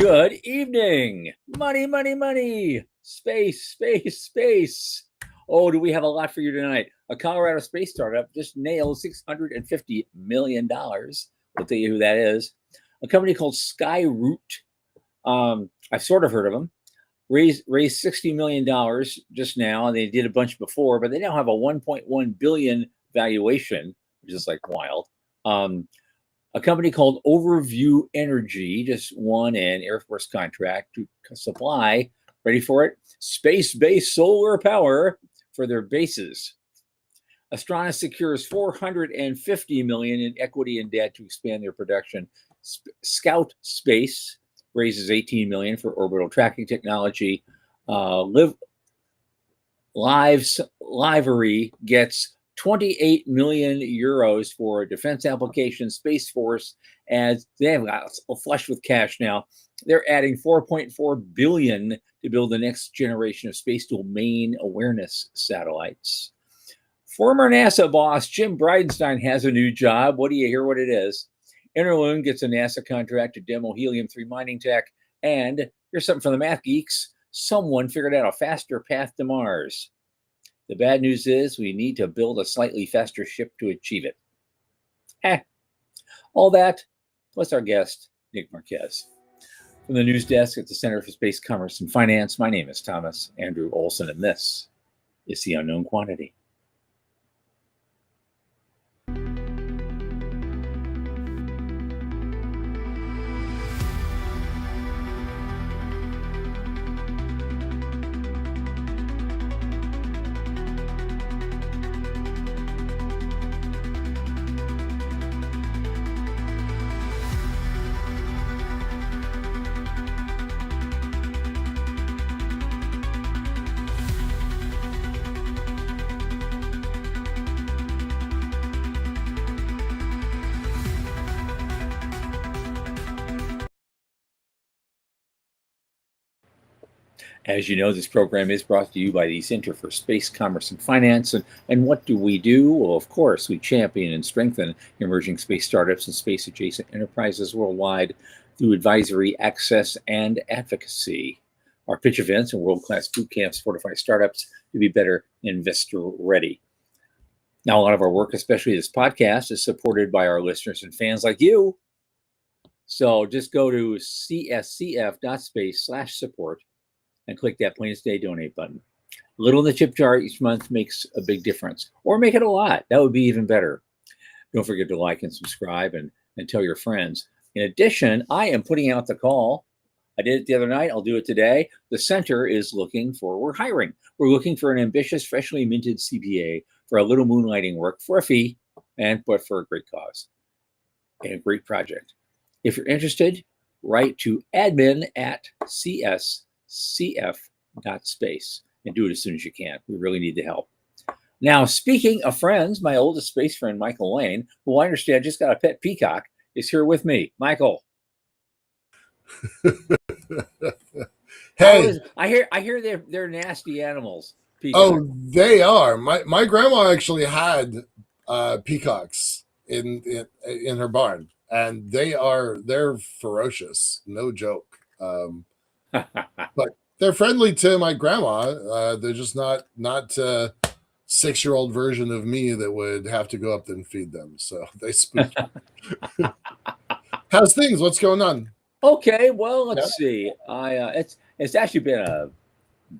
Good evening. Money, money, money. Space, space, space. Oh, do we have a lot for you tonight? A Colorado space startup just nailed $650 million. We'll tell you who that is. A company called Skyroot. I've sort of heard of them. Raised $60 million just now, and they did a bunch before, but they now have a $1.1 billion valuation, which is like wild. A company called Overview Energy just won an Air Force contract to supply, ready for it, space-based solar power for their bases. Astranis secures $450 million in equity and debt to expand their production. Scout Space raises $18 million for orbital tracking technology. Livery gets 28 million euros for defense applications. Space Force adds, they have got flush with cash now. They're adding 4.4 billion to build the next generation of space domain awareness satellites. Former NASA boss Jim Bridenstine has a new job. What do you hear what it is? Interloon gets a NASA contract to demo helium-3 mining tech. And here's something for the math geeks. Someone figured out a faster path to Mars. The bad news is we need to build a slightly faster ship to achieve it. All that, plus our guest, Nick Marquez. From the news desk at the Center for Space Commerce and Finance, my name is Thomas Andrew Olson, and this is The Unknown Quantity. As you know, this program is brought to you by the Center for Space Commerce and Finance. And what do? Well, of course, we champion and strengthen emerging space startups and space-adjacent enterprises worldwide through advisory, access, and advocacy. Our pitch events and world-class boot camps fortify startups to be better investor-ready. Now, a lot of our work, especially this podcast, is supported by our listeners and fans like you. So just go to cscf.space/support and click that Plain as Day donate button. A little in the tip jar each month makes a big difference. Or make it a lot. That would be even better. Don't forget to like and subscribe and tell your friends. In addition, I am putting out the call. I did it the other night. I'll do it today. The center is we're hiring. We're looking for an ambitious, freshly minted CPA for a little moonlighting work for a fee, but for a great cause and a great project. If you're interested, write to admin@cscf.space and do it as soon as you can. We really need the help. Now, speaking of friends, my oldest space friend, Michael Lane, who I understand just got a pet peacock, is here with me. Michael. Hey, I hear they're nasty animals. Peacocks. Oh, they are. My grandma actually had peacocks in her barn, and they're ferocious, no joke. But they're friendly to my grandma. They're just not 6-year-old version of me that would have to go up and feed them. So they spook. How's things? What's going on? Okay, well, let's see. It's actually been a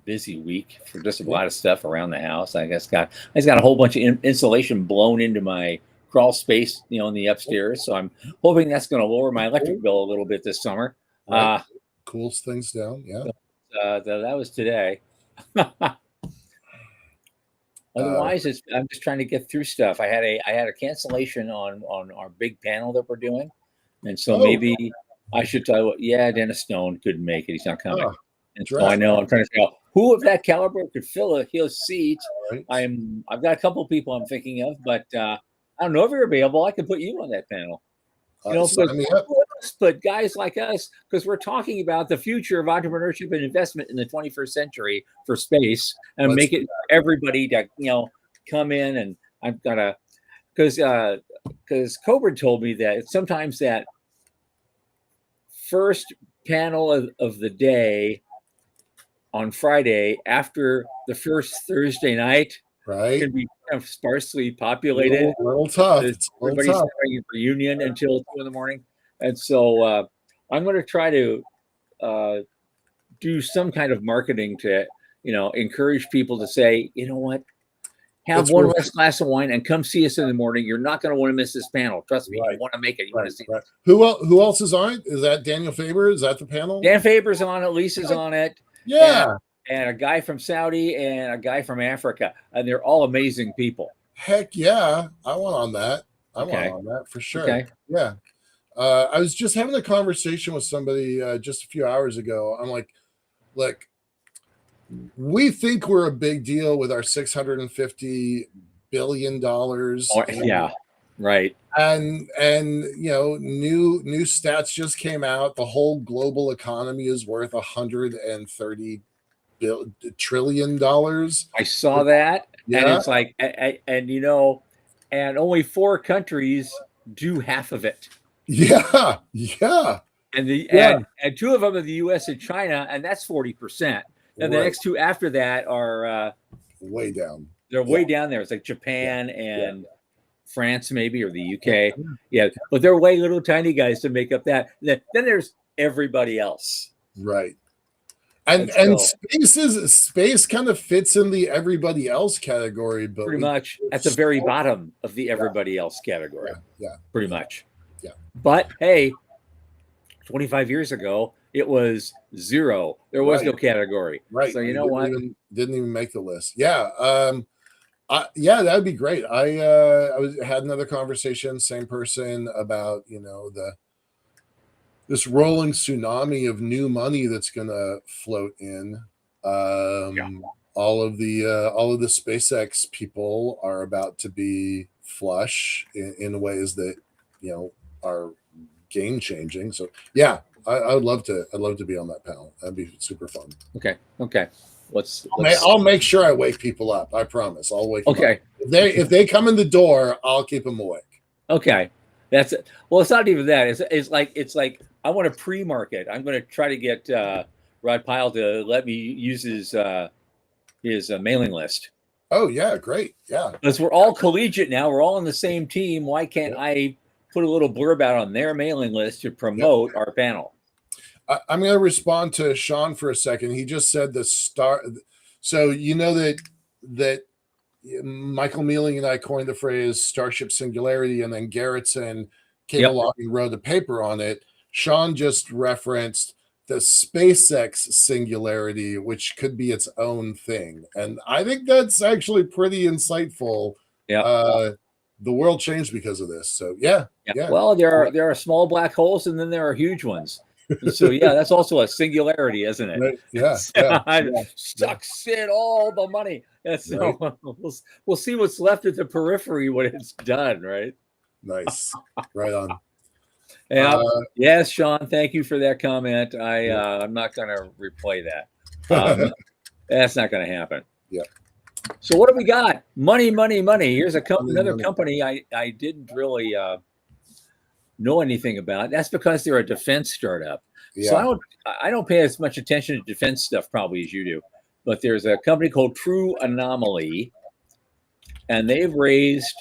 busy week for just a lot of stuff around the house. I just got a whole bunch of insulation blown into my crawl space, in the upstairs. So I'm hoping that's going to lower my electric bill a little bit this summer. Right. Cools things down. Yeah. That was today. Otherwise, I'm just trying to get through stuff. I had a cancellation on our big panel that we're doing, and so maybe I should tell you. Yeah, Dennis Stone couldn't make it; he's not coming. And so I know I'm trying to figure out who of that caliber could fill his seat. Right. I've got a couple of people I'm thinking of, but I don't know if you're available. I could put you on that panel. But guys like us, because we're talking about the future of entrepreneurship and investment in the 21st century for space, and make it everybody to come in. And I've got to, because Coburn told me that sometimes that first panel of the day on Friday after the first Thursday night Right. can be kind of sparsely populated. Little tough. There's- It's a little Everybody's tough. having a reunion until 2 in the morning. And so I'm going to try to do some kind of marketing to, encourage people to say, you know what, have It's one worth less glass of wine and come see us in the morning. You're not going to want to miss this panel. Trust me, Right. you want to make it. You want Right, to see right. Who else is on it? Is that Daniel Faber? Is that the panel? Dan Faber's on it. Lisa's on it. Yeah. And a guy from Saudi and a guy from Africa. And they're all amazing people. Heck yeah. I want on that. I Okay. want on that for sure. Okay. Yeah. I was just having a conversation with somebody just a few hours ago. I'm like, look, we think we're a big deal with our $650 billion. Yeah. Right. And new stats just came out. The whole global economy is worth $130 trillion. I saw that. Yeah. And it's like, and only 4 countries do half of it. Yeah. Yeah. And and 2 of them are the US and China, and that's 40%. And the next 2 after that are way down. They're way down there. It's like Japan and France, maybe, or the UK. Yeah, but they're way little tiny guys to make up that. Then there's everybody else. Right. And space kind of fits in the everybody else category, but pretty much at the very bottom of the everybody else category. Yeah. Pretty much. Yeah. But hey, 25 years ago, it was 0. There was no category. Right. So you know what? Didn't even make the list. Yeah. That'd be great. I had another conversation, same person, about this rolling tsunami of new money that's gonna float in. All of the SpaceX people are about to be flush in ways that are game changing. So yeah, I'd love to be on that panel. That'd be super fun. Okay. I'll make sure I wake people up. I promise. I'll wake them up. If they come in the door, I'll keep them awake. Okay. That's it. Well, it's not even that. It's like I want to pre-market. I'm going to try to get Rod Pyle to let me use his mailing list. Oh yeah, great. Yeah. Because we're all collegiate now. We're all on the same team. Why can't I put a little blurb out on their mailing list to promote our panel? I'm going to respond to Sean for a second. He just said the star. So that Michael Mealing and I coined the phrase Starship Singularity, and then Garrettson came along and wrote a paper on it. Sean just referenced the SpaceX Singularity, which could be its own thing. And I think that's actually pretty insightful. Yeah. The world changed because of this. So yeah. Well, there are small black holes, and then there are huge ones. So yeah, that's also a singularity, isn't it? Right. Yeah. Sucks in all the money. And so we'll see what's left at the periphery when it's done, right? Nice. Right on. Yes, Sean, thank you for that comment. I'm not going to replay that. That's not going to happen. Yeah. So what do we got? Money. Here's another company I didn't really know anything about. That's because they're a defense startup. Yeah. So I don't pay as much attention to defense stuff probably as you do. But there's a company called True Anomaly, and they've raised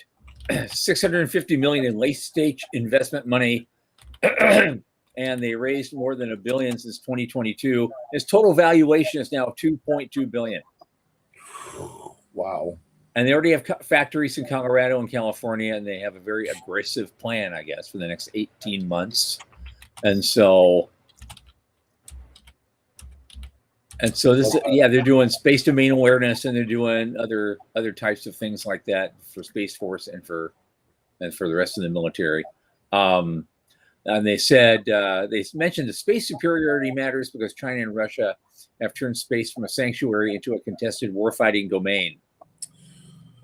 $650 million in late-stage investment money, and they raised more than $1 billion since 2022. Its total valuation is now $2.2 billion. Wow. And they already have factories in Colorado and California, and they have a very aggressive plan, I guess, for the next 18 months. And so this, they're doing space domain awareness, and they're doing other types of things like that for Space Force and for the rest of the military. And they said they mentioned the space superiority matters because China and Russia have turned space from a sanctuary into a contested warfighting domain.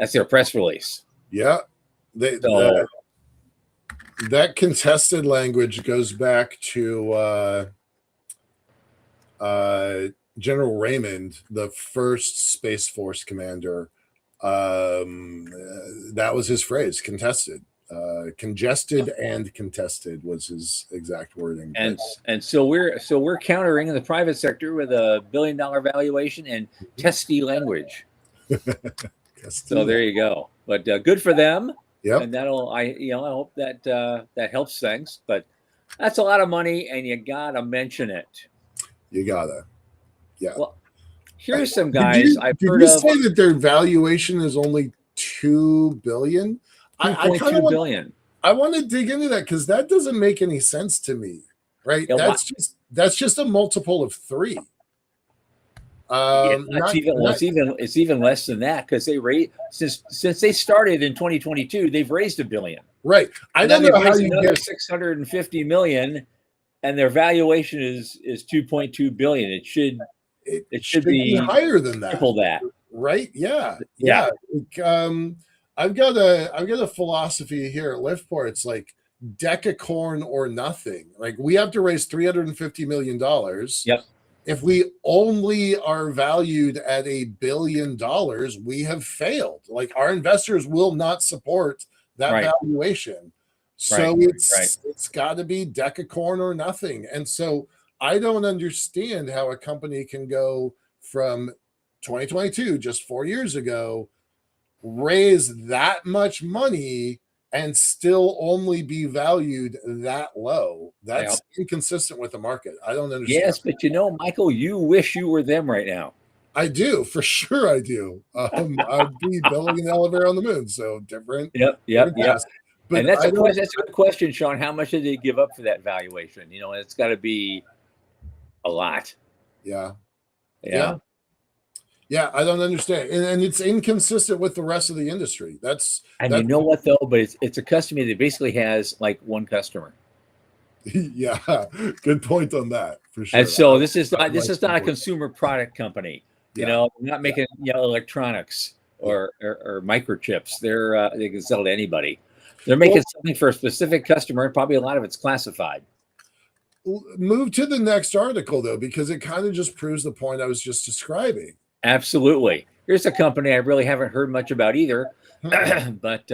That's their press release. Yeah, that contested language goes back to General Raymond, the first Space Force commander. That was his phrase, contested. Congested and contested was his exact wording. And so we're countering in the private sector with a $1 billion valuation and testy language. So there you go. But good for them. Yep. And I hope that that helps things. But that's a lot of money, and you gotta mention it. You gotta. Yeah. Well, here's some guys I've heard of. Did you say that their valuation is only $2 billion? $2.2 billion. I want to dig into that because that doesn't make any sense to me, right? Yeah, that's just a multiple of 3. It's even less than that because they raised since they started in 2022, they've raised $1 billion. Right. I don't know how you get $650 million, and their valuation is $2.2 billion. It should be higher than that. Triple that. Right? Yeah. I've got a philosophy here at Liftport. It's like decacorn or nothing. Like we have to raise $350 million. Yep. If we only are valued at $1 billion, we have failed. Like our investors will not support that valuation. So it's got to be decacorn or nothing. And so I don't understand how a company can go from 2022, just 4 years ago, raise that much money and still only be valued that low. That's inconsistent with the market. I don't understand. Yes, but Michael, you wish you were them right now. I do, for sure I do. I'd be building an elevator on the moon, so different. Yep. But and that's a good question, Sean. How much did they give up for that valuation? It's got to be a lot. Yeah, I don't understand, and it's inconsistent with the rest of the industry. You know what though? But it's a company that basically has like one customer. Yeah, good point on that for sure. And so this is not a consumer product company. They're not making electronics or microchips. They can sell to anybody. They're making something for a specific customer, and probably a lot of it's classified. Move to the next article though, because it kind of just proves the point I was just describing. Absolutely. Here's a company I really haven't heard much about either, but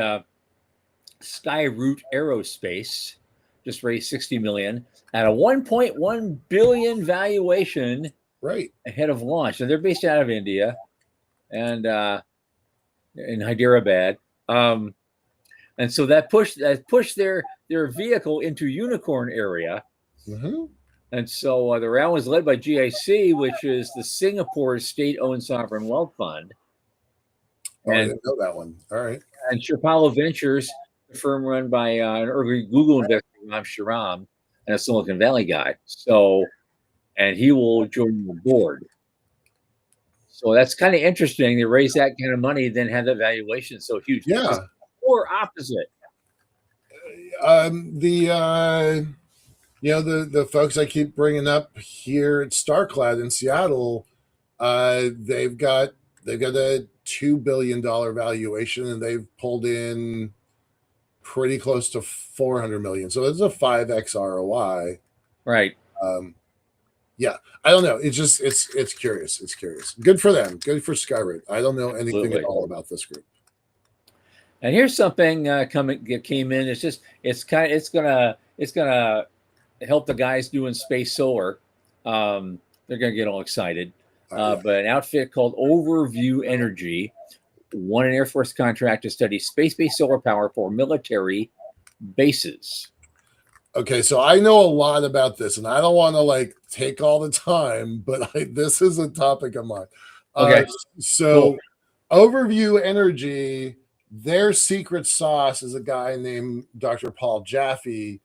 Skyroot Aerospace just raised $60 million at a $1.1 billion valuation, right ahead of launch. And they're based out of India and in Hyderabad. And so that pushed their vehicle into unicorn area. Mm-hmm. And so the round was led by GIC, which is the Singapore state-owned sovereign wealth fund. I didn't know that one. All right. And Sherpalo Ventures, a firm run by an early Google investor, Ram Shriram, and a Silicon Valley guy. So, and he will join the board. So that's kind of interesting. They raise that kind of money, then have that valuation so huge. Yeah. Or opposite. The folks I keep bringing up here at StarCloud in Seattle, they've got a $2 billion valuation, and they've pulled in pretty close to $400 million. So it's a 5x ROI. Right. Yeah, I don't know. It's just it's curious. It's curious. Good for them. Good for Skyroot. I don't know anything at all about this group. And here's something came in. It's gonna help the guys doing space solar. They're gonna get all excited. But an outfit called Overview Energy won an Air Force contract to study space-based solar power for military bases. Okay, so I know a lot about this, and I don't want to take all the time, but this is a topic of mine. Okay, so cool. Overview Energy, their secret sauce is a guy named Dr. Paul Jaffe.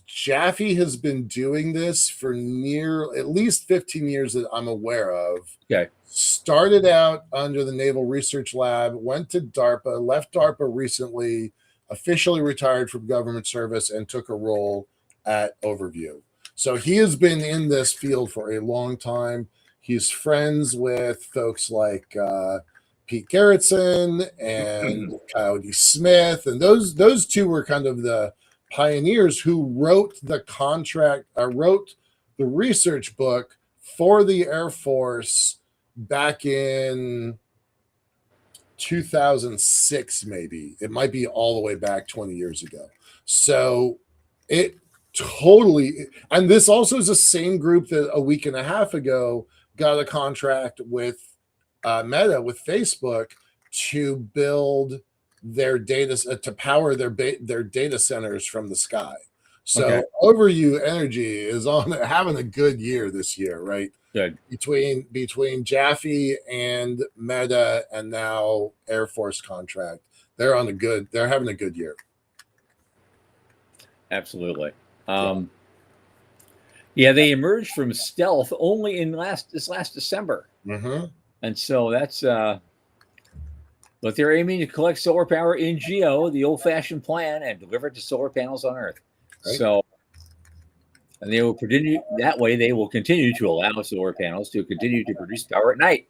Jaffe has been doing this for at least 15 years that I'm aware of. Okay. Started out under the Naval Research Lab, went to DARPA, left DARPA recently, officially retired from government service, and took a role at Overview. So he has been in this field for a long time. He's friends with folks like Pete Gerritsen and Coyote Smith, and those two were kind of the pioneers who wrote the research book for the Air Force back in 2006, maybe. It might be all the way back 20 years ago. So it totally, and this also is the same group that a week and a half ago got a contract with Meta, with Facebook, to build their data, to power their data centers from the sky. So Overview Energy is on having a good year this year, right? Good. Between Jaffe and Meta and now Air Force contract, they're having a good year. Absolutely. Yeah, they emerged from stealth only in this last December. Mm-hmm. And so that's but they're aiming to collect solar power in geo, the old-fashioned plan, and deliver it to solar panels on Earth. Right. So, and they will continue that way. They will continue to allow solar panels to continue to produce power at night.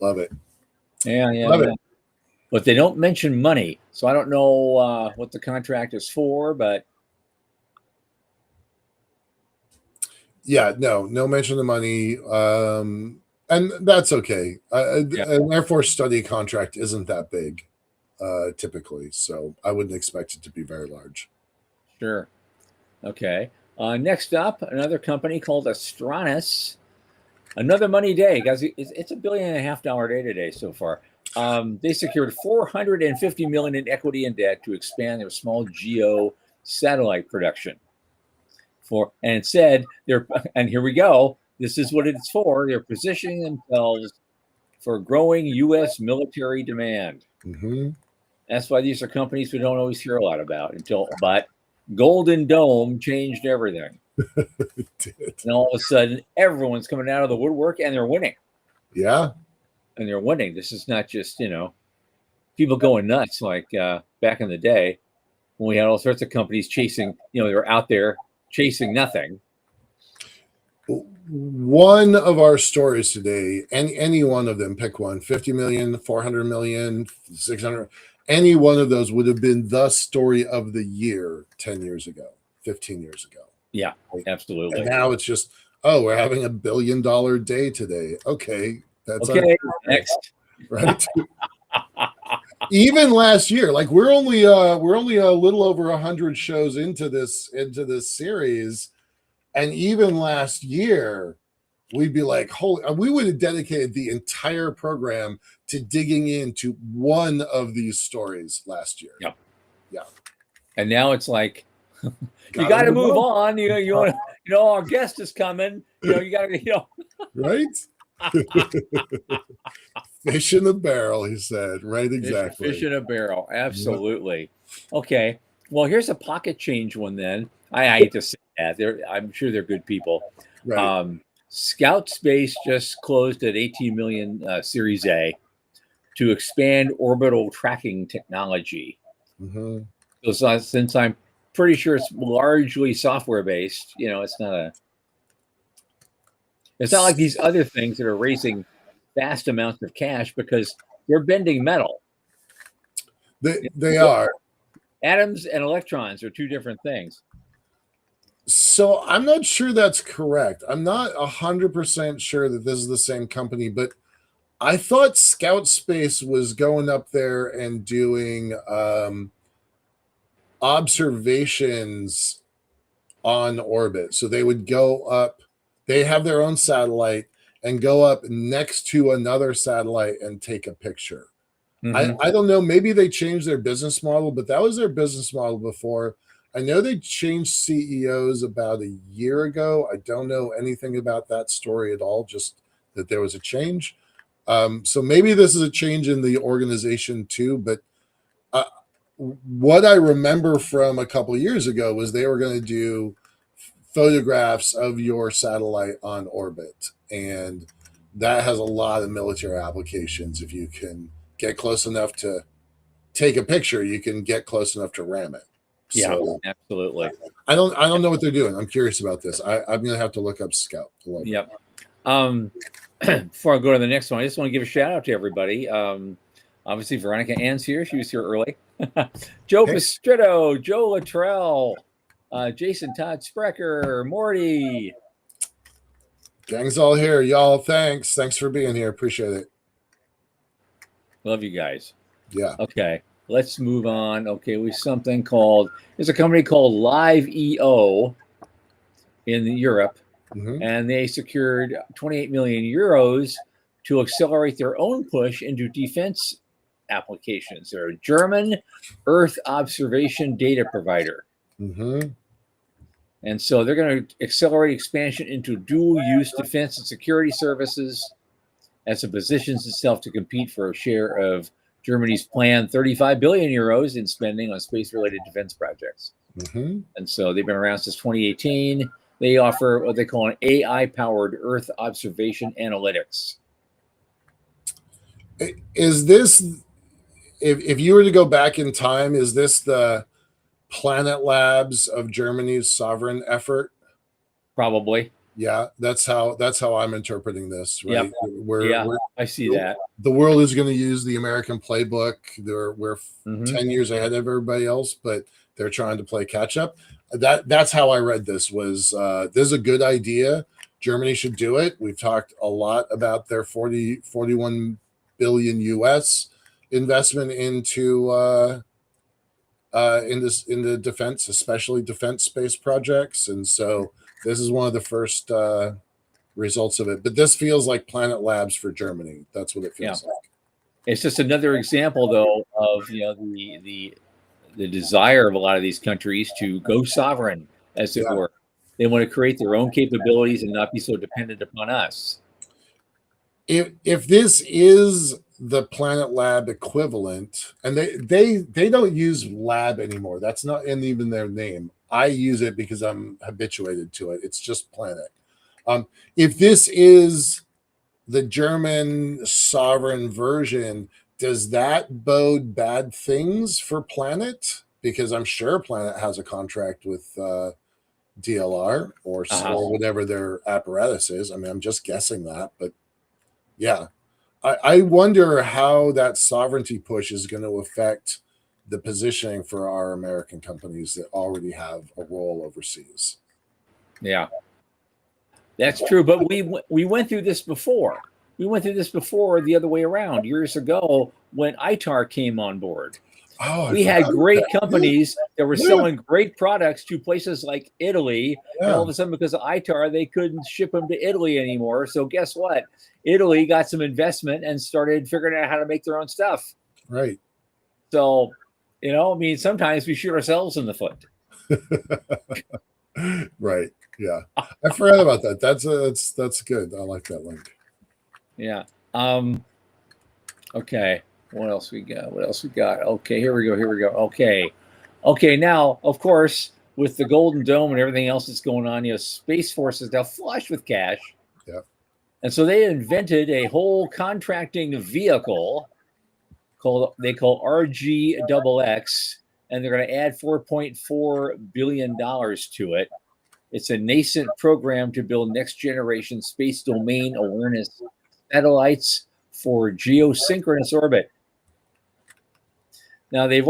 Love it. Yeah. Love it. But they don't mention money, so I don't know what the contract is for. But yeah, no mention of money. And that's okay. An Air Force study contract isn't that big, typically, so I wouldn't expect it to be very large. Sure. Okay. Next up, another company called Astranis. Another money day, guys. It's $1.5 billion day today so far. They secured $450 million in equity and debt to expand their small GEO satellite production. And it said and here we go. This is what it's for. They're positioning themselves for growing U.S. military demand. Mm-hmm. That's why these are companies we don't always hear a lot about but Golden Dome changed everything. It did. And all of a sudden, everyone's coming out of the woodwork and they're winning. Yeah. And they're winning. This is not just, people going nuts like back in the day when we had all sorts of companies chasing, they were out there chasing nothing. One of our stories today, any one of them, pick one, 50 million, 400 million, 600, any one of those would have been the story of the year 10 years ago, 15 years ago. Yeah, absolutely. And now it's just, we're having $1 billion day today. Okay. That's okay. Next. Right. Even last year, like we're only a little over 100 shows into this series. And even last year, we'd be like, we would have dedicated the entire program to digging into one of these stories last year. Yep. Yeah. And now it's like, you got to move on. You want to, our guest is coming. You got to, Right? Fish in a barrel, he said. Right, exactly. Fish in a barrel. Absolutely. Yeah. Okay. Well, here's a pocket change one then. I hate to say that. I'm sure they're good people. Right. Scout Space just closed at 18 million Series A to expand orbital tracking technology. Mm-hmm. So since I'm pretty sure it's largely software based, it's not like these other things that are raising vast amounts of cash because they're bending metal. They are. Atoms and electrons are two different things. So I'm not sure that's correct. I'm not 100% sure that this is the same company, but I thought Scout Space was going up there and doing observations on orbit. So they would go up, they have their own satellite and go up next to another satellite and take a picture. Mm-hmm. I don't know, maybe they changed their business model, but that was their business model before. I know they changed CEOs about a year ago. I don't know anything about that story at all, just that there was a change. So maybe this is a change in the organization too, but what I remember from a couple of years ago was they were going to do photographs of your satellite on orbit. And that has a lot of military applications. If you can get close enough to take a picture, you can get close enough to ram it. Yeah, so, absolutely. I don't know what they're doing. I'm curious about this. I'm going to have to look up Scout. Yep. Before I go to the next one, I just want to give a shout out to everybody. Obviously, Veronica Ann's here. She was here early. Joe Pistritto, Joe Luttrell, Jason Todd Sprecher, Morty. Gang's all here. Y'all, thanks. Thanks for being here. Appreciate it. Love you guys. Yeah. Okay, let's move on. Okay, there's a company called Live EO in Europe, Hmm. and they secured 28 million euros to accelerate their own push into defense applications. They're a German Earth observation data provider. Hmm. And so they're going to accelerate expansion into dual use defense and security services as it positions itself to compete for a share of Germany's planned 35 billion euros in spending on space related defense projects. Hmm. And so they've been around since 2018. They offer what they call an AI powered Earth observation analytics. Is this, if you were to go back in time, is this the Planet Labs of Germany's sovereign effort? Probably. Yeah, that's how I'm interpreting this, Yep. right? We're, Yeah, I see that. the world is going to use the American playbook. We're Mhm. 10 years ahead of everybody else, but they're trying to play catch up. That's how I read this. Was this is a good idea? Germany should do it. We've talked a lot about their 41 billion US investment in the defense, especially defense space projects, and so this is one of the first results of it. But this feels like Planet Labs for Germany. That's what it feels like. It's just another example, though, of the desire of a lot of these countries to go sovereign, as it Yeah. were. They want to create their own capabilities and not be so dependent upon us. If this is the Planet Lab equivalent, and they don't use lab anymore. That's not in even their name. I use it because I'm habituated to it. It's just Planet. If this is the German sovereign version, does that bode bad things for Planet? Because I'm sure Planet has a contract with DLR or whatever their apparatus is. I mean, I'm just guessing that, but yeah, I wonder how that sovereignty push is going to affect the positioning for our American companies that already have a role overseas. Yeah, that's true. But we went through this before. We went through this before the other way around years ago when ITAR came on board. Oh, We had great companies that were selling great products to places like Italy, and all of a sudden, because of ITAR, they couldn't ship them to Italy anymore. So guess what? Italy got some investment and started figuring out how to make their own stuff. Right. So, I mean, sometimes we shoot ourselves in the foot. Right. Yeah. I forgot about that. That's good. I like that link. Yeah. Okay. What else we got? Okay, here we go. Okay. Now, of course, with the Golden Dome and everything else that's going on, Space Force is now flush with cash. Yeah. And so they invented a whole contracting vehicle they call RGXX, and they're going to add $4.4 billion to it. It's a nascent program to build next generation space domain awareness satellites for geosynchronous orbit. Now that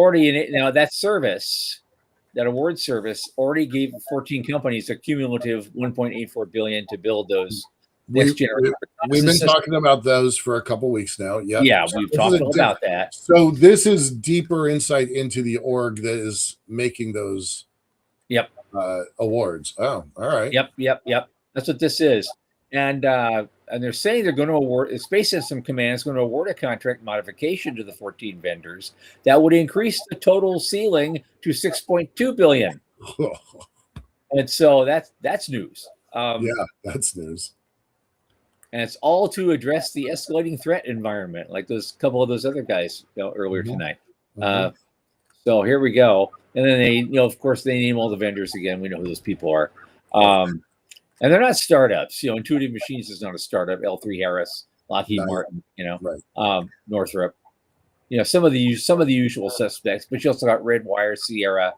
award service already gave 14 companies a cumulative 1.84 billion to build those next generation. We've been talking about those for a couple weeks now. Yep. Yeah, we've talked all about that. So this is deeper insight into the org that is making those awards. Oh, all right. Yep. That's what this is. And they're saying they're going to award, Space System Command is going to award a contract modification to the 14 vendors that would increase the total ceiling to 6.2 billion. And so that's news. Yeah, that's news. And it's all to address the escalating threat environment, like those couple of those other guys earlier tonight. So here we go. And then they, of course, they name all the vendors again. We know who those people are. And they're not startups. Intuitive Machines is not a startup. L3 Harris, Lockheed Martin, Northrop. Some of the usual suspects, but you also got Redwire, Sierra,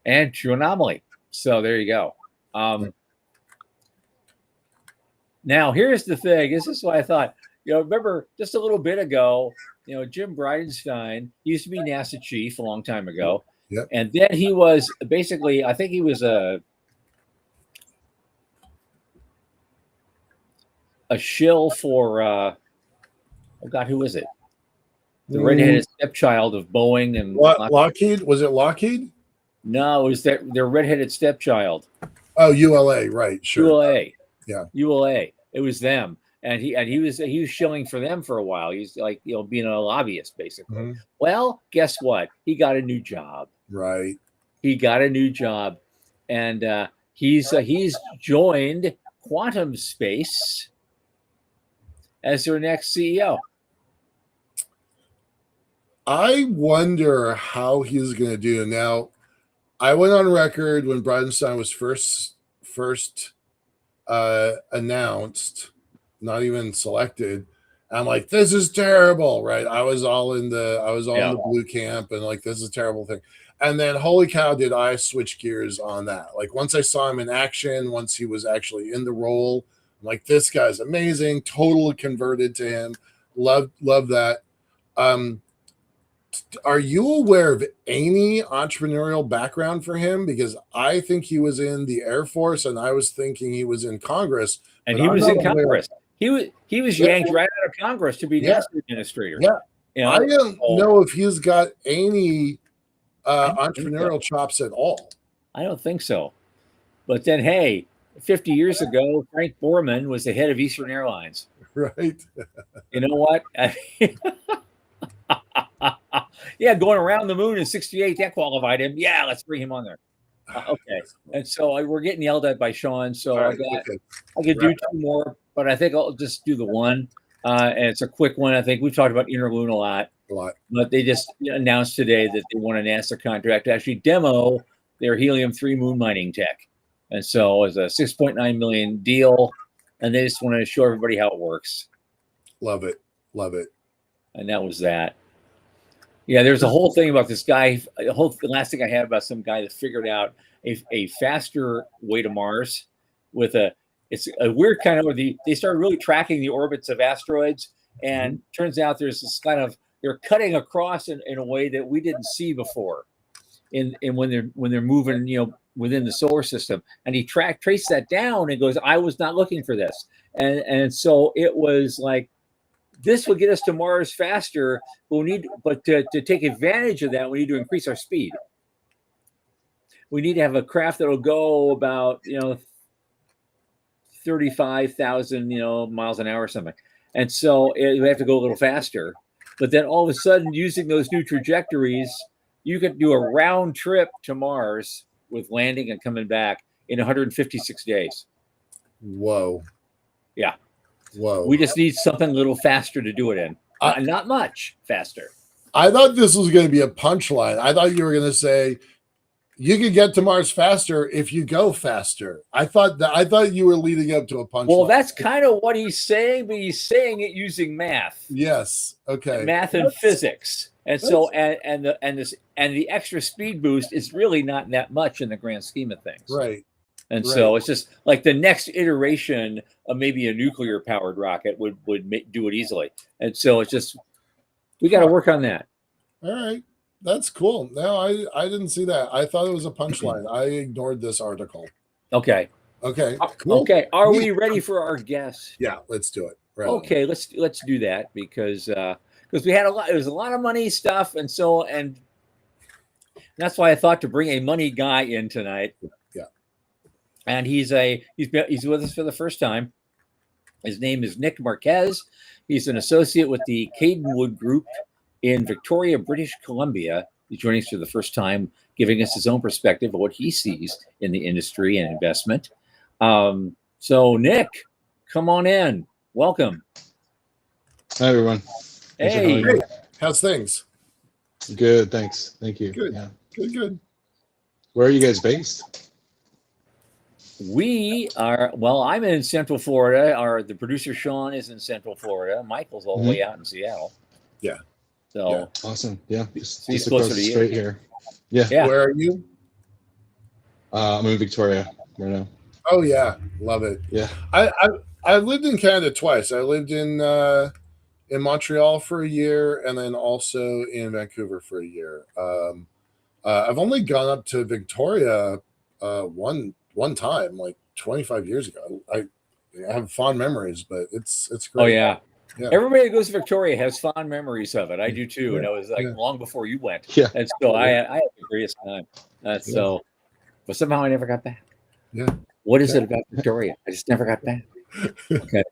and True Anomaly. So there you go. Now, here's the thing. This is what I thought. Remember just a little bit ago, Jim Bridenstine used to be NASA chief a long time ago. Yep. And then he was basically, I think he was a shill for, oh God, who is it? the redheaded stepchild of Boeing and Lockheed. Was it Lockheed? No, it was their redheaded stepchild. Oh, ULA, right? Sure. ULA. Yeah. ULA. It was them. And he was shilling for them for a while. He's like, being a lobbyist basically. Mhm. Well, guess what? He got a new job. Right. He got a new job, and he's joined Quantum Space as their next CEO. I wonder how he's going to do now. I went on record when Bridenstine was first announced, not even selected. I'm like, this is terrible, right? I was all in the blue camp, and like, this is a terrible thing. And then, holy cow, did I switch gears on that? Like, once I saw him in action, once he was actually in the role, I'm like, this guy's amazing. Totally converted to him. Love that. Are you aware of any entrepreneurial background for him? Because I think he was in the Air Force, and I was thinking he was in Congress. And he was in Congress. He was yanked right out of Congress to be NASA administrator. Yeah. I don't know if he's got any entrepreneurial chops at all. I don't think so. But then, hey, 50 years ago, Frank Borman was the head of Eastern Airlines. Right. You know what? Yeah, going around the moon in 68, that qualified him. Yeah, let's bring him on there. Okay. And so we're getting yelled at by Sean. So I could do two more, but I think I'll just do the one. And it's a quick one. I think we've talked about Interloon a lot. But they just announced today that they won a NASA contract to actually demo their helium-3 moon mining tech. And so it was a $6.9 million deal. And they just want to show everybody how it works. Love it. And that was that. Yeah, there's a whole thing about this guy. The last thing I had about some guy that figured out a faster way to Mars with it's a weird kind of where they started really tracking the orbits of asteroids, and turns out there's this kind of they're cutting across in a way that we didn't see before, in when they're moving within the solar system. And he traced that down and goes, I was not looking for this, and so it was like, this will get us to Mars faster, but to take advantage of that, we need to increase our speed. We need to have a craft that will go about 35,000 miles an hour or something, and so we have to go a little faster. But then all of a sudden, using those new trajectories, you could do a round trip to Mars with landing and coming back in 156 days. Whoa! Yeah. Whoa. We just need something a little faster to do it in. Not much faster. I thought this was going to be a punchline. I thought you were going to say you could get to Mars faster if you go faster. I thought you were leading up to a punchline. Well, that's kind of what he's saying, but he's saying it using math. Yes. Okay. Math and physics. And so and the extra speed boost is really not that much in the grand scheme of things. Right. And so it's just like the next iteration of maybe a nuclear powered rocket would do it easily. And so it's just, we got to work on that. All right. That's cool. No, I didn't see that. I thought it was a punchline. I ignored this article. Okay. Cool. Okay. Are we ready for our guest? Yeah, let's do it. Right. Okay. Let's do that because we had it was a lot of money stuff. And that's why I thought to bring a money guy in tonight. And he's with us for the first time. His name is Nick Marquez. He's an associate with the Cadenwood Group in Victoria, British Columbia. He's joining us for the first time, giving us his own perspective of what he sees in the industry and investment. So, Nick, come on in. Welcome. Hi, everyone. Hey. How's things? Good, thanks. Thank you. Good. Yeah. Good. Where are you guys based? We are, I'm in Central Florida. The producer Sean is in Central Florida. Michael's all the way out in Seattle. Yeah. So awesome. Yeah. Just he's across closer to you. Straight here. Yeah. Where are you? I'm in Victoria right now. Oh yeah, love it. Yeah. I lived in Canada twice. I lived in Montreal for a year, and then also in Vancouver for a year. I've only gone up to Victoria one time, like 25 years ago. I have fond memories, but it's great. Oh yeah. Yeah. Everybody that goes to Victoria has fond memories of it. I do too, and Yeah, it was like yeah. long before you went. Yeah. And so I had the greatest time. So, but somehow I never got back. Yeah. What is it about Victoria? I just never got back. Okay.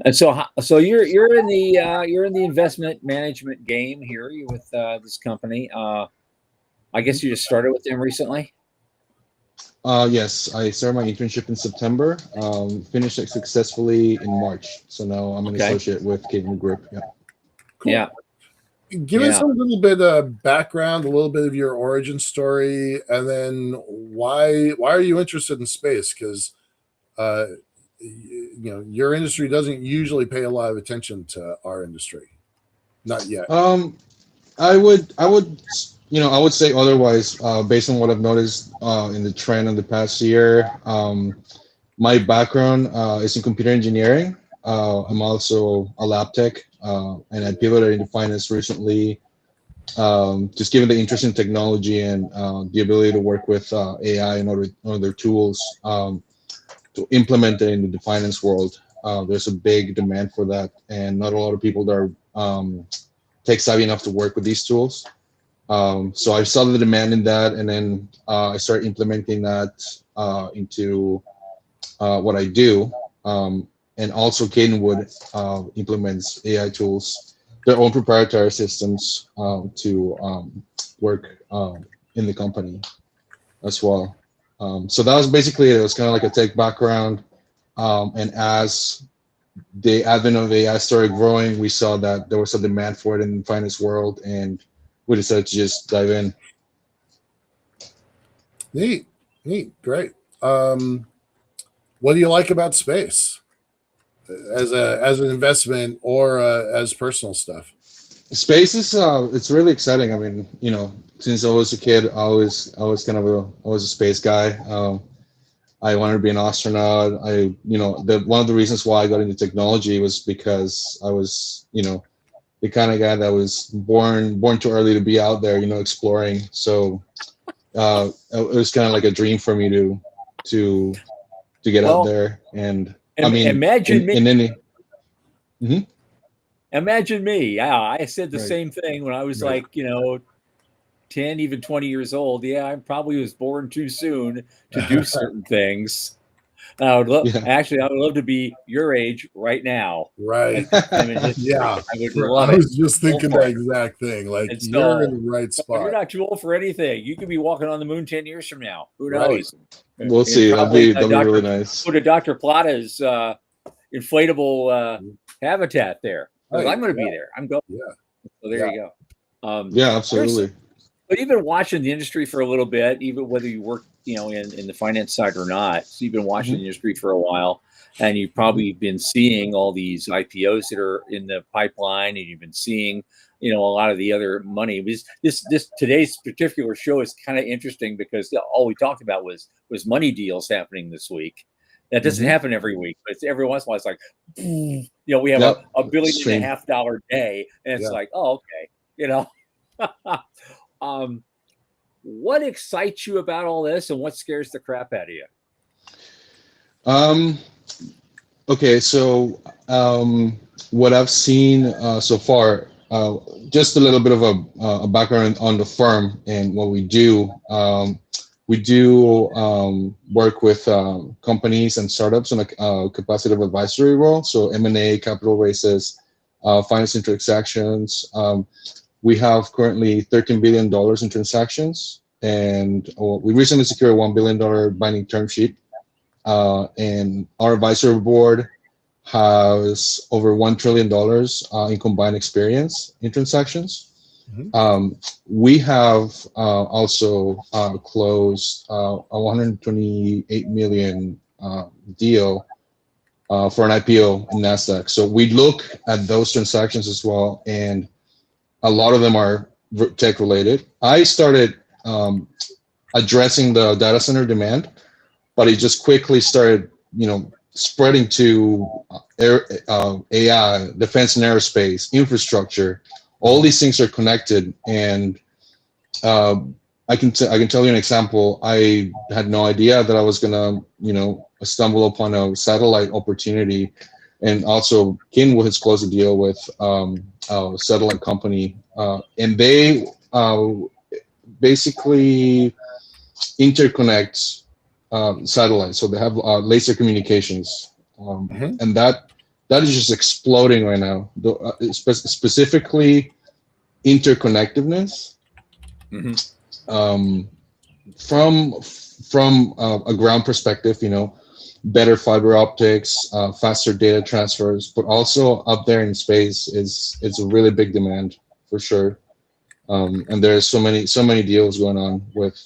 And so you're in the investment management game here. You with this company. I guess you just started with them recently. Yes, I started my internship in September. Finished it successfully in March. So now I'm an Okay. associate with Caden Group. Yeah. Cool. Yeah. Give us Yeah. a little bit of background, a little bit of your origin story, and then why are you interested in space? Because your industry doesn't usually pay a lot of attention to our industry. Not yet. I would say otherwise, based on what I've noticed in the trend in the past year. My background is in computer engineering. I'm also a lab tech, and I pivoted into finance recently. Just given the interest in technology and the ability to work with AI and other tools to implement it into the finance world. There's a big demand for that, and not a lot of people that are tech savvy enough to work with these tools. So I saw the demand in that, and then I started implementing that into what I do. And also Cadenwood implements AI tools, their own proprietary systems to work in the company as well. So that was basically it. It was kind of like a tech background. And as the advent of AI started growing, we saw that there was a demand for it in the finance world, and we decided to just dive in. Neat, great. What do you like about space as an investment or as personal stuff? Space is it's really exciting. I mean, since I was a kid, I was kind of I was a space guy. I wanted to be an astronaut. One of the reasons why I got into technology was because I was, the kind of guy that was born too early to be out there, exploring. So it was kind of like a dream for me to get out there. And I mean, imagine me. in any. Mm-hmm. Imagine me. Yeah, I said the Right. same thing when I was Right. like, 10, even 20 years old. Yeah, I probably was born too soon to do certain things. I would love, Yeah. actually, I would love to be your age right now. Right. At this time in history. Yeah. I would love I it. was just thinking Go for that it. exact thing. Like, And you're so- in the right You're spot. not too old for anything. You could be walking on the moon 10 years from now. Who Right. knows? We'll And see. That'll probably, be really nice. Go to Dr. Plata's inflatable habitat there. 'Cause Right. I'm going to be there. I'm going. Yeah. So there Yeah. you go. Yeah, absolutely. But you've been watching the industry for a little bit, even whether you work, in the finance side or not. So you've been watching the industry for a while, and you've probably been seeing all these IPOs that are in the pipeline, and you've been seeing, a lot of the other money. This today's particular show is kind of interesting because all we talked about was money deals happening this week. That doesn't happen every week, but it's every once in a while it's like, we have Yep. a $1.5 billion day, and it's Yeah. like, oh, okay, what excites you about all this, and what scares the crap out of you? Okay, so what I've seen so far, just a little bit of a background on the firm and what we do. We do work with companies and startups in a capacitive advisory role, so M&A, capital raises, financing transactions. We have currently $13 billion in transactions, and we recently secured a $1 billion binding term sheet. And our advisory board has over $1 trillion in combined experience in transactions. We have also closed a $128 million deal for an IPO in NASDAQ. So we look at those transactions as well, and a lot of them are tech related. I started addressing the data center demand, but it just quickly started, spreading to AI, defense and aerospace, infrastructure. All these things are connected, and I can tell you an example. I had no idea that I was gonna, stumble upon a satellite opportunity and also Kinwood has closed a deal with a satellite company, and they basically interconnect satellites. So they have laser communications, and that is just exploding right now. Specifically, interconnectiveness. From a ground perspective, better fiber optics, faster data transfers, but also up there in space is a really big demand for sure. And there's so many deals going on with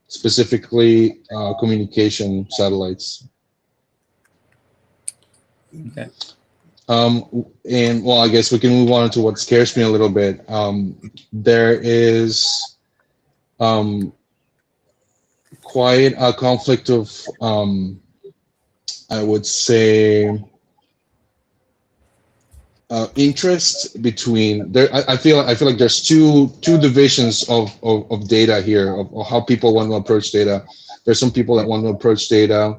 specifically communication satellites. Okay. And well, I guess we can move on to what scares me a little bit. There is quite a conflict of, I would say, interest between there. I feel like there's two divisions of data here, of how people want to approach data. There's some people that want to approach data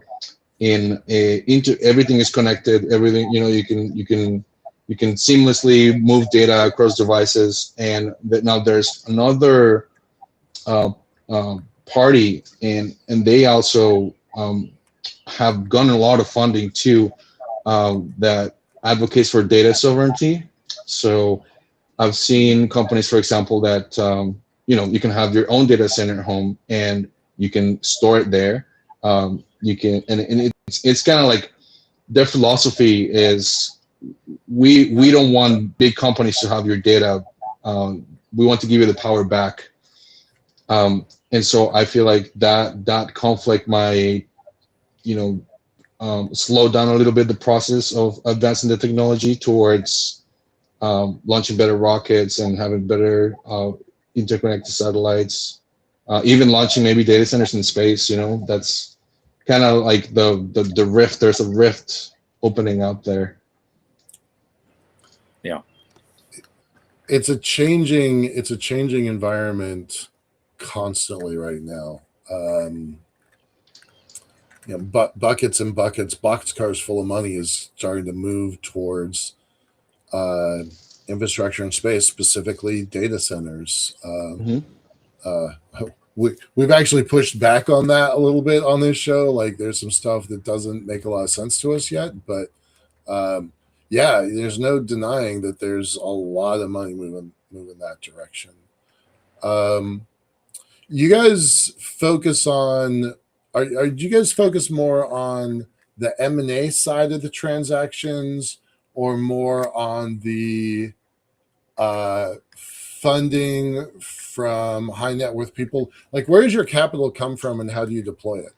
into everything is connected. Everything, you can seamlessly move data across devices, and that now there's another party, and they also have gotten a lot of funding too, that advocates for data sovereignty. So I've seen companies, for example, that you can have your own data center at home and you can store it there. You can, and it's kind of like their philosophy is we don't want big companies to have your data. We want to give you the power back. And so I feel like that conflict might, slow down a little bit the process of advancing the technology towards launching better rockets and having better interconnected satellites, even launching maybe data centers in space. That's kind of like the rift. There's a rift opening up there. Yeah, it's a changing environment constantly right now. Buckets and buckets, boxcars full of money is starting to move towards infrastructure in space, specifically data centers. We've actually pushed back on that a little bit on this show. Like, there's some stuff that doesn't make a lot of sense to us yet, but there's no denying that there's a lot of money moving that direction. You guys focus on, do you guys focus more on the M&A side of the transactions, or more on the funding from high net worth people? Like, where does your capital come from and how do you deploy it?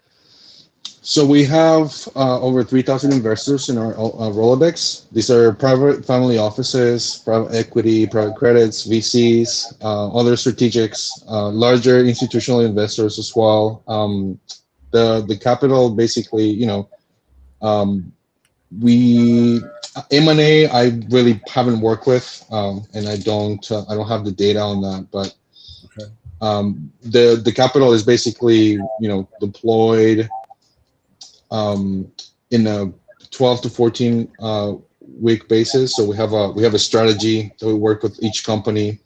So we have over 3,000 investors in our Rolodex. These are private family offices, private equity, private credits, VCs, other strategics, larger institutional investors as well. The capital basically, we M&A I really haven't worked with, and I don't have the data on that, but okay. The capital is basically deployed in a 12 to 14 week basis. So we have a strategy that we work with each company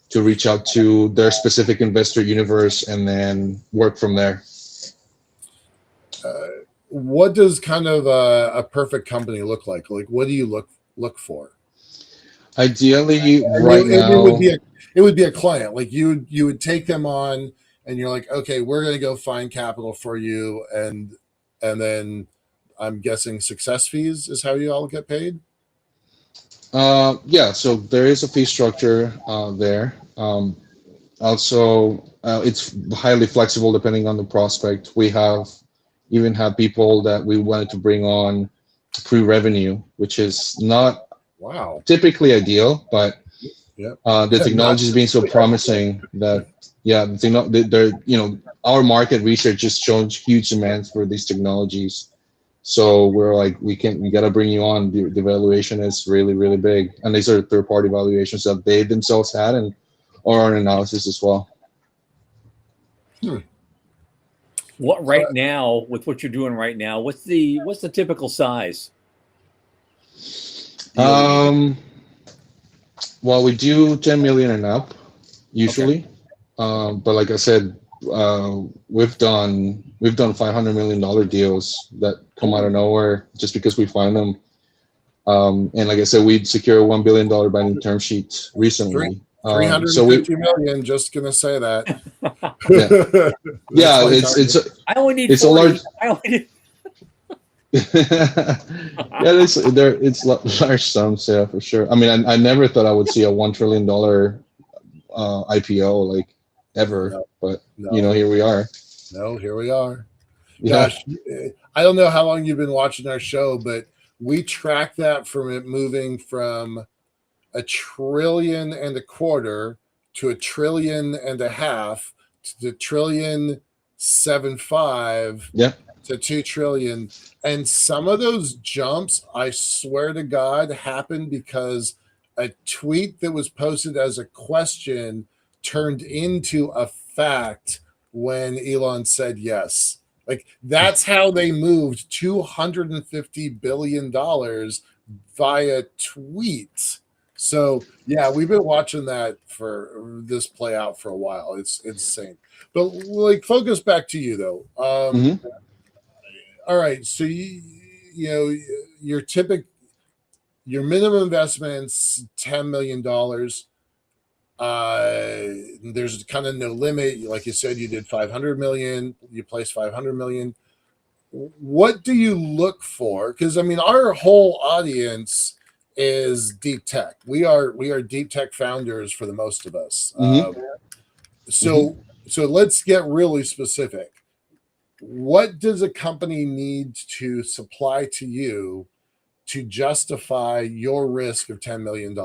to reach out to their specific investor universe and then work from there. What does kind of a perfect company look like? Like, what do you look for? Ideally, it would be a client. Like, you would take them on, and you're like, okay, we're going to go find capital for you, and then I'm guessing success fees is how you all get paid. Yeah. So there is a fee structure there. Also, it's highly flexible depending on the prospect. We even have people that we wanted to bring on pre-revenue, which is not typically ideal, but the technology is being so promising that our market research has shown huge demands for these technologies. So we're like, we got to bring you on. The valuation is really, really big, and these are third-party valuations that they themselves had, and our analysis as well. What right now, with what you're doing right now, what's the typical size? Well, we do 10 million and up usually. But like I said, we've done $500 million deals that come out of nowhere just because we find them. And like I said, we secured a $1 billion binding term sheet recently. 350 million. Just gonna say that. Yeah, it's I only need it's 40. a large. I only need... Yeah, it's large sums, yeah, for sure. I mean, I never thought I would see a $1 trillion IPO like ever, but here we are. Here we are. Yeah. Gosh, I don't know how long you've been watching our show, but we track that from it moving from $1.25 trillion to $1.5 trillion to $1.75 Yeah. to $2 trillion. And some of those jumps, I swear to God, happened because a tweet that was posted as a question turned into a fact when Elon said yes. Like, that's how they moved $250 billion via tweet. So yeah, we've been watching that for this play out for a while. It's insane. But like, focus back to you though. All right, so your minimum investment's $10 million. There's kind of no limit. Like you said, you did 500 million. You placed 500 million. What do you look for? Because I mean, our whole audience is deep tech. We are deep tech founders for the most of us. So let's get really specific. What does a company need to supply to you to justify your risk of $10 million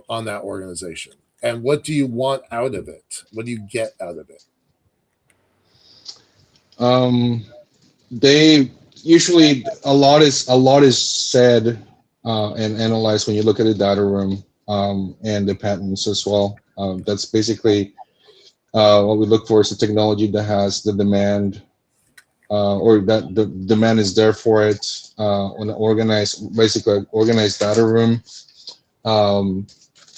on that organization? And what do you want out of it? What do you get out of it? They usually a lot is said and analyzed when you look at the data room and the patents as well. That's basically what we look for is a technology that has the demand or that the demand is there for it on an organized data room.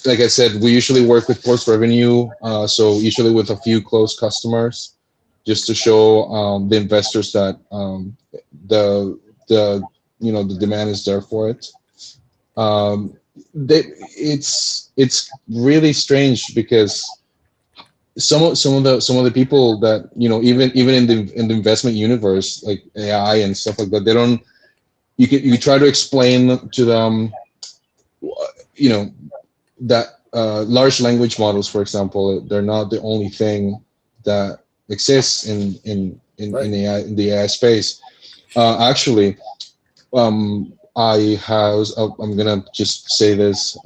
Like I said, we usually work with post revenue, so usually with a few close customers, just to show the investors that the demand is there for it. It's really strange because some of the people that even in the investment universe, like AI and stuff like that, they don't. You try to explain to them, that large language models, for example, they're not the only thing that exists in AI, in the AI space. Actually, I'm gonna just say this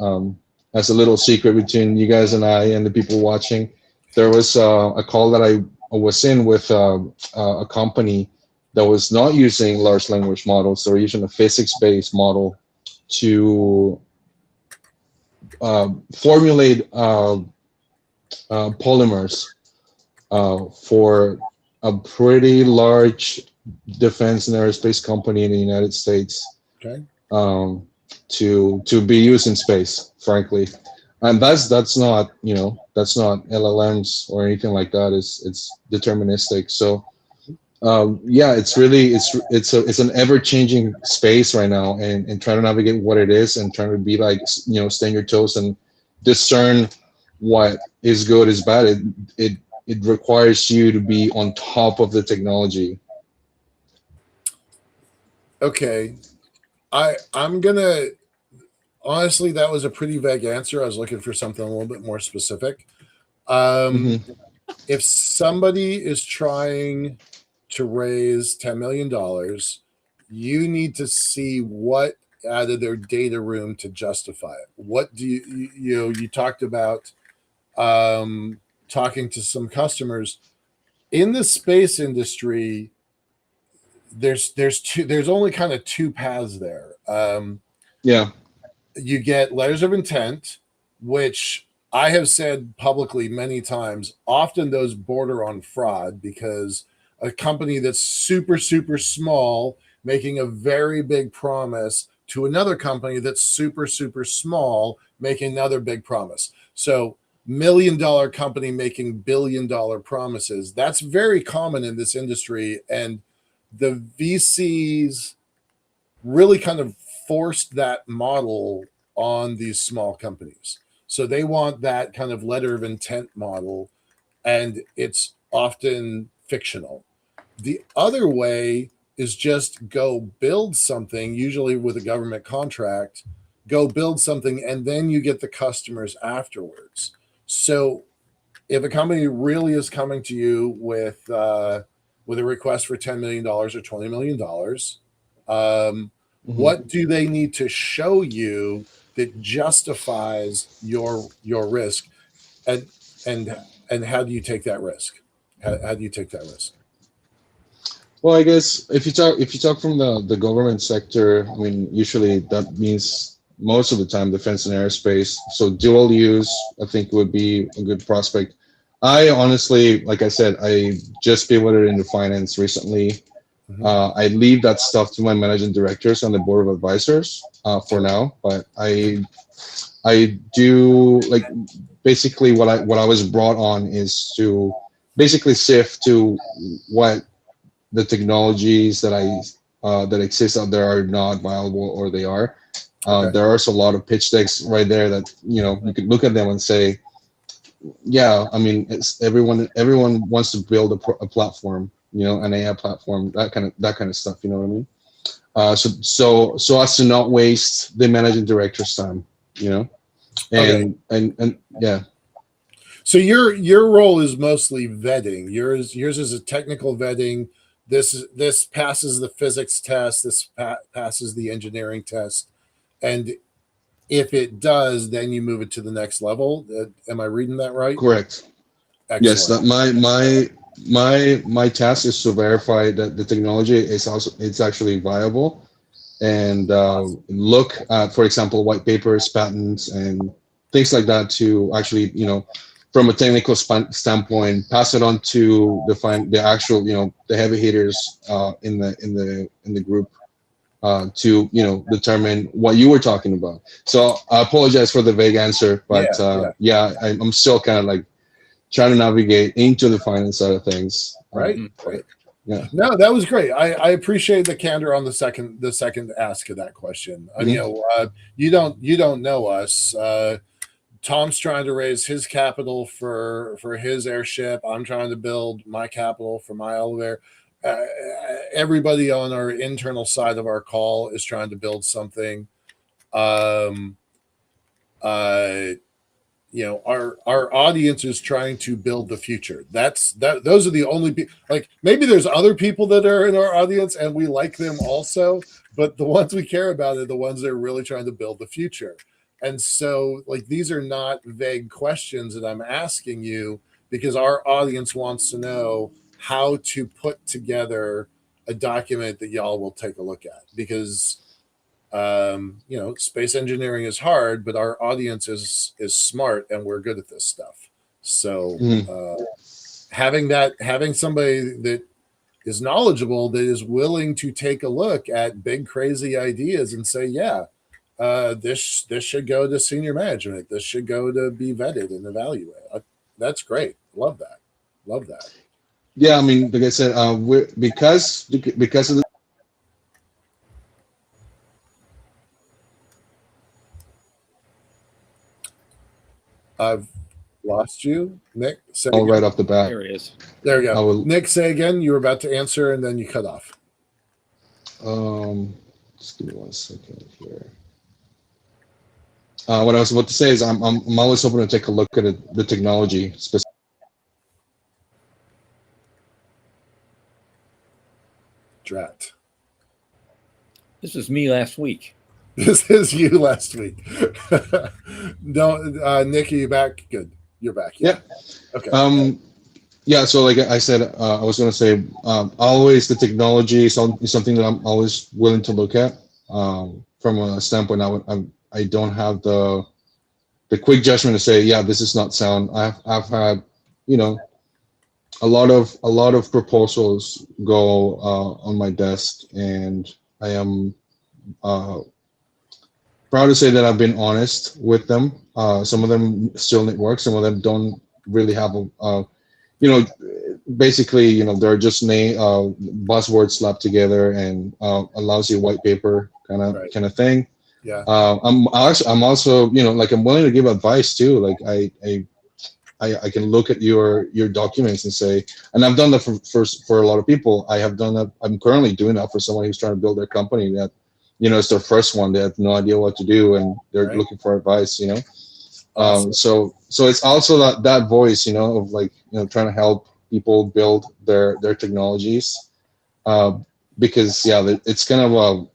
as a little secret between you guys and I and the people watching. There was a call that I was in with a company that was not using large language models. They were using a physics-based model to formulate polymers for a pretty large defense and aerospace company in the United States. Okay. To be used in space, frankly, and that's not LLMs or anything like that. It's deterministic. So it's really it's an ever-changing space right now, and trying to navigate what it is and trying to be like stay on your toes and discern what is good, is bad. It requires you to be on top of the technology. Okay. I'm gonna honestly, that was a pretty vague answer. I was looking for something a little bit more specific. If somebody is trying to raise $10 million, you need to see what out of their data room to justify it. What do you talked about talking to some customers in the space industry. There's only kind of two paths there. You get letters of intent, which I have said publicly many times. Often those border on fraud because a company that's super, super small making a very big promise to another company that's super, super small making another big promise. So $1 million company making $1 billion promises. That's very common in this industry. And the VCs really kind of forced that model on these small companies. So they want that kind of letter of intent model, and it's often fictional. The other way is just go build something, usually with a government contract, go build something, and then you get the customers afterwards. So if a company really is coming to you with a request for $10 million or $20 million, what do they need to show you that justifies your risk, and how do you take that risk? How do you take that risk? Well, I guess if you talk from the government sector, I mean, usually that means most of the time defense and aerospace. So dual use, I think, would be a good prospect. I honestly, like I said, I just pivoted into finance recently. I leave that stuff to my managing directors and the board of advisors for now, but I do, like, basically what I was brought on is to basically sift to what the technologies that exist out there are not viable, or they are. There are a lot of pitch decks right there that, you could look at them and say, yeah, I mean, it's everyone wants to build a platform, an AI platform, that kind of stuff. You know what I mean? So as to not waste the managing director's time, and yeah. So your role is mostly vetting. Yours is a technical vetting. This passes the physics test. This passes the engineering test, and if it does, then you move it to the next level. Am I reading that right? Correct. Excellent. Yes, that my task is to verify that the technology it's actually viable, and look at, for example, white papers, patents, and things like that to actually, from a technical standpoint, pass it on to the actual, the heavy hitters in the group. To determine what you were talking about. So I apologize for the vague answer, but I'm still kind of like trying to navigate into the finance side of things. Right. Yeah. No, that was great. I appreciate the candor on the second ask of that question. You don't know us. Tom's trying to raise his capital for his airship. I'm trying to build my capital for my elevator. Everybody on our internal side of our call is trying to build something. Our audience is trying to build the future. Those are the only people. Like, maybe there's other people that are in our audience and we like them also, but the ones we care about are the ones that are really trying to build the future. And so, like, these are not vague questions that I'm asking you, because our audience wants to know how to put together a document that y'all will take a look at, because space engineering is hard, but our audience is smart and we're good at this stuff. So having somebody that is knowledgeable, that is willing to take a look at big crazy ideas and say, this should go to senior management, this should go to be vetted and evaluated. That's great. Love that. Yeah, I mean, like I said, because of the. I've lost you, Nick. Right off the bat. There he is. There we go. Nick, say again. You were about to answer, and then you cut off. Just give me 1 second here. What I was about to say is I'm always hoping to take a look at the technology specifically. Drat. This was me last week. This is you last week. No, Nick, are you back? Good. You're back. Yeah. Okay. Yeah. So, like I said, I was going to say, always the technology is something that I'm always willing to look at. From a standpoint, I don't have the quick judgment to say, yeah, this is not sound. I've had, a lot of proposals go on my desk, and I am proud to say that I've been honest with them. Some of them still need work. Some of them don't really have you know, basically, they're just buzzwords slapped together and a lousy white paper kind of thing. Yeah. I'm also, like, I'm willing to give advice too. Like I can look at your documents and say, and I've done that for a lot of people. I have done that. I'm currently doing that for someone who's trying to build their company that, it's their first one. They have no idea what to do, and they're looking for advice. Awesome. So it's also that voice, of like, trying to help people build their technologies, because it's kind of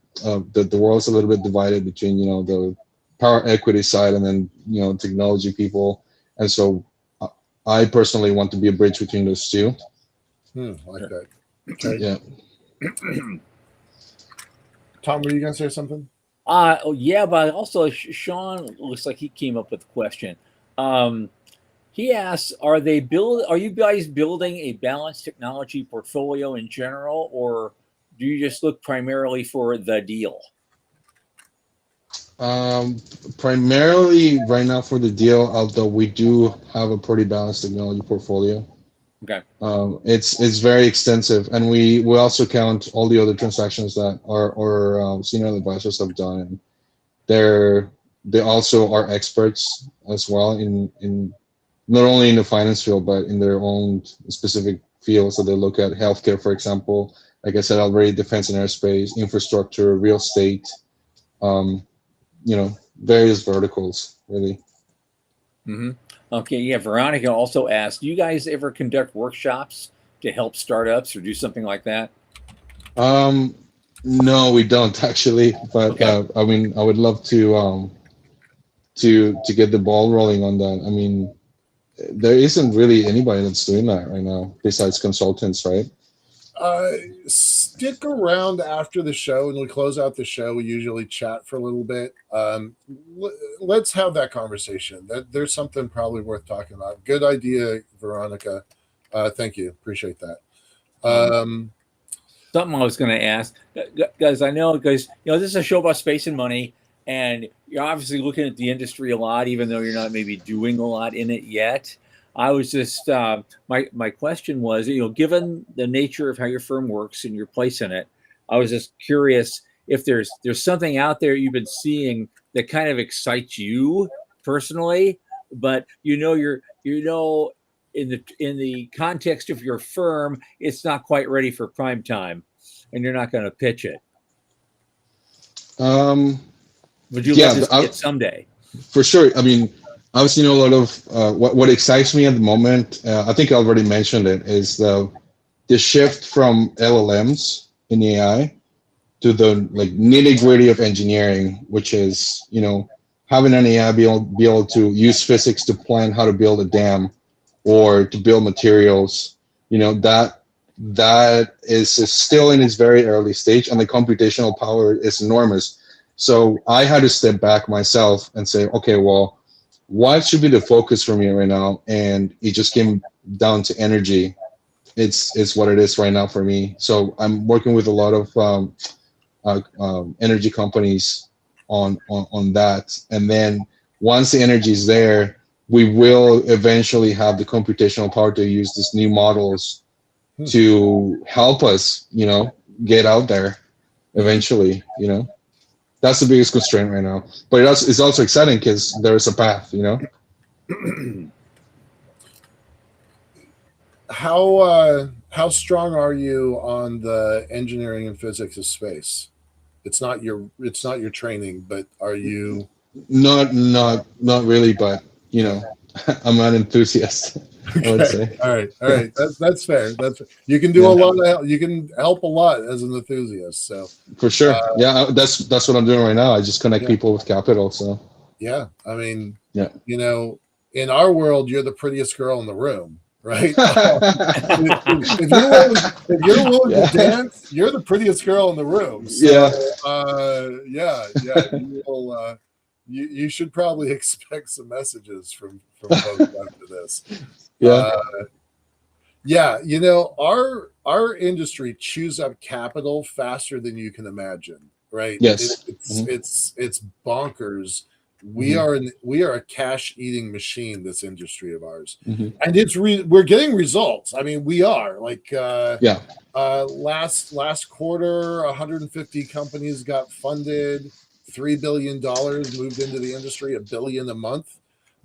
the world's a little bit divided between the power equity side and then technology people, and so I personally want to be a bridge between those two. Like that. Okay. Yeah. Tom, were you gonna say something? Yeah, but also Sean looks like he came up with a question. He asks, are you guys building a balanced technology portfolio in general, or do you just look primarily for the deal? Primarily right now for the deal, although we do have a pretty balanced technology portfolio. Okay. It's very extensive, and we also count all the other transactions that our senior advisors have done, and they also are experts as well in not only in the finance field but in their own specific fields. So they look at healthcare, for example, like I said already, defense and aerospace, infrastructure, real estate, various verticals, really. Mm-hmm. Okay, yeah. Veronica also asked, do you guys ever conduct workshops to help startups or do something like that? No, we don't actually, but Okay. I mean, I would love to get the ball rolling on that. I mean, there isn't really anybody that's doing that right now besides consultants, right? Stick around after the show, and we close out the show. We usually chat for a little bit. Let's have that conversation. There's something probably worth talking about. Good idea, Veronica. Thank you. Appreciate that. Something I was going to ask, guys. I know, guys. This is a show about space and money, and you're obviously looking at the industry a lot, even though you're not maybe doing a lot in it yet. I was just my question was, given the nature of how your firm works and your place in it, I was just curious if there's something out there you've been seeing that kind of excites you personally, but you're in the context of your firm, it's not quite ready for prime time, and you're not going to pitch it. Would you like to see it someday? For sure. I mean, I've seen a lot of what excites me at the moment. I think I already mentioned it, is the shift from LLMs in AI to the like nitty gritty of engineering, which is having an AI be able to use physics to plan how to build a dam or to build materials. That is still in its very early stage, and the computational power is enormous. So I had to step back myself and say, okay, well, what should be the focus for me right now? And it just came down to energy. It's what it is right now for me. So I'm working with a lot of energy companies on that. And then once the energy is there, we will eventually have the computational power to use these new models to help us, get out there eventually, That's the biggest constraint right now, but it's also exciting because there is a path, How strong are you on the engineering and physics of space? It's not your training, but are you? Not really, but I'm an enthusiast. Okay. I would say. All right. That's fair. You can do a lot. You can help a lot as an enthusiast. So for sure, that's what I'm doing right now. I just connect people with capital. So yeah, I mean, yeah, in our world, you're the prettiest girl in the room, right? if you're willing to dance, you're the prettiest girl in the room. So, you will. You should probably expect some messages from folks after this. Yeah, our industry chews up capital faster than you can imagine, right? Yes. It's bonkers. Mhm. We are a cash eating machine, this industry of ours, Mhm. and we're getting results. I mean, we are like Yeah. last quarter, 150 companies got funded, $3 billion moved into the industry, a billion a month,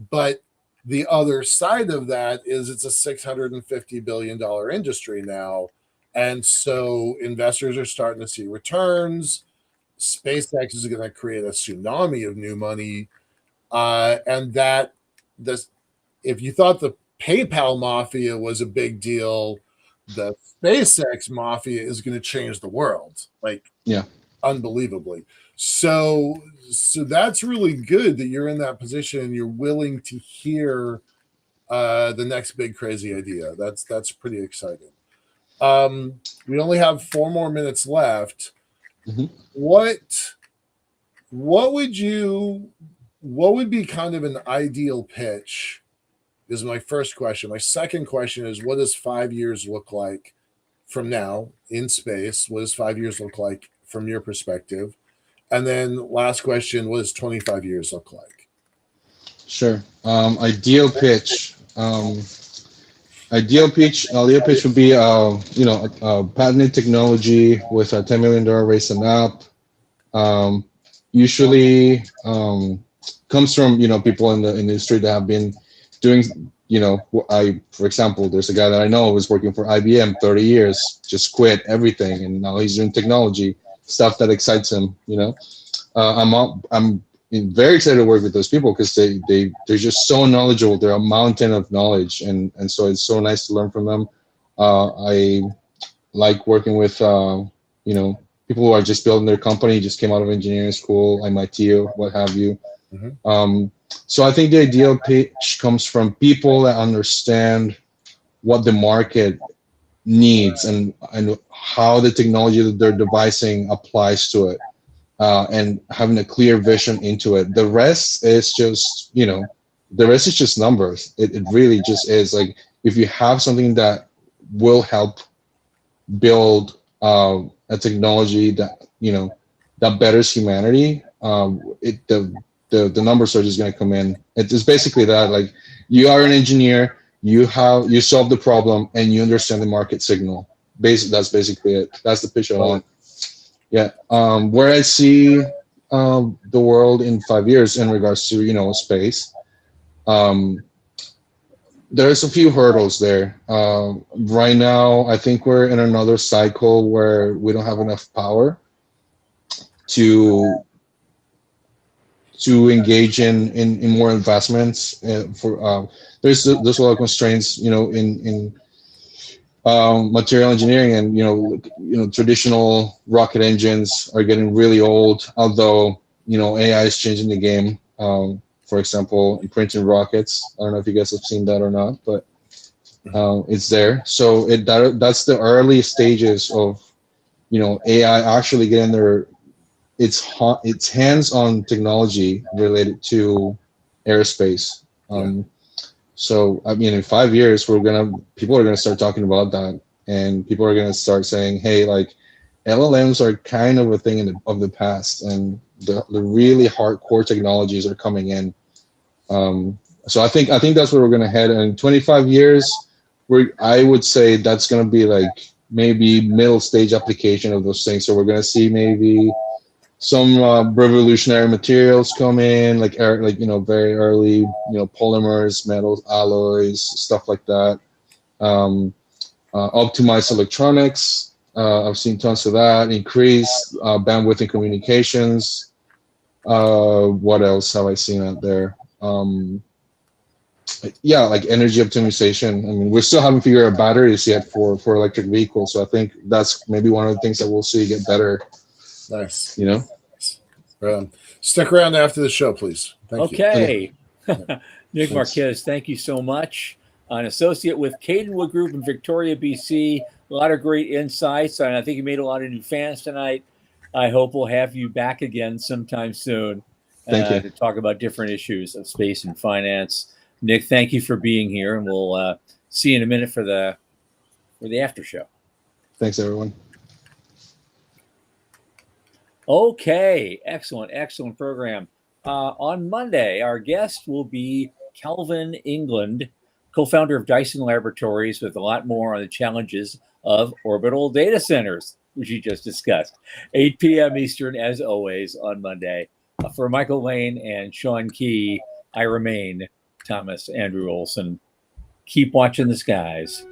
but the other side of that is it's a $650 billion industry now. And so investors are starting to see returns. SpaceX is going to create a tsunami of new money. And that this, if you thought the PayPal mafia was a big deal, the SpaceX mafia is going to change the world. Like, Yeah. unbelievably. So that's really good that you're in that position and you're willing to hear the next big crazy idea. That's pretty exciting. We only have 4 more minutes left. Mhm. What would you what would be kind of an ideal pitch is my first question. My second question is, what does 5 years look like from now in space? What does 5 years look like from your perspective? And then last question, what does 25 years look like? Sure. Ideal pitch. Ideal pitch would be, a patented technology with a $10 million raise and up. Um, Usually comes from people in the industry that have been doing. For example, there's a guy that I know who was working for IBM 30 years, just quit everything, and now he's doing technology stuff that excites him. I'm very excited to work with those people because they're just so knowledgeable. They're a mountain of knowledge, and so it's so nice to learn from them. I like working with people who are just building their company, just came out of engineering school, MIT or what have you. Mhm. So I think the ideal pitch comes from people that understand what the market needs and how the technology that they're devising applies to it, and having a clear vision into it. The rest is just numbers. It really just is. Like, if you have something that will help build a technology that betters humanity, the numbers are just going to come in. It's basically that. Like, you are an engineer, you solve the problem, and you understand the market signal. That's basically it. That's the pitch I want. Yeah. Where I see the world in 5 years in regards to space. There's a few hurdles there. Right now, I think we're in another cycle where we don't have enough power to engage in more investments. There's a lot of constraints, in material engineering, and traditional rocket engines are getting really old. Although AI is changing the game. For example, in printing rockets. I don't know if you guys have seen that or not, but it's there. So that's the early stages of AI actually getting its hands-on technology related to aerospace. So I mean, in 5 years, people are gonna start talking about that, and people are gonna start saying, "Hey, like, LLMs are kind of a thing of the past, and the really hardcore technologies are coming in." So I think that's where we're gonna head. And in 25 years, I would say that's gonna be like maybe middle stage application of those things. So we're gonna see maybe some revolutionary materials come in, like very early, polymers, metals, alloys, stuff like that. Optimized electronics. I've seen tons of that. Increased bandwidth in communications. What else have I seen out there? Yeah, like energy optimization. I mean, we still haven't figured out batteries yet for electric vehicles. So I think that's maybe one of the things that we'll see get better. Nice. You know. Stick around after the show, please. Thank you. Okay. Okay. Nick Marquez, thank you so much. An associate with Cadenwood Group in Victoria, BC. A lot of great insights, and I think you made a lot of new fans tonight. I hope we'll have you back again sometime soon Thank you. to talk about different issues of space and finance. Nick, thank you for being here, and we'll see you in a minute for the or the after show. Thanks, everyone. Okay, excellent program. On Monday, our guest will be Calvin England, co-founder of Dyson Laboratories, with a lot more on the challenges of orbital data centers, which you just discussed. 8 p.m. Eastern, as always, on Monday. For Michael Lane and Sean Key, I remain Thomas Andrew Olson. Keep watching the skies.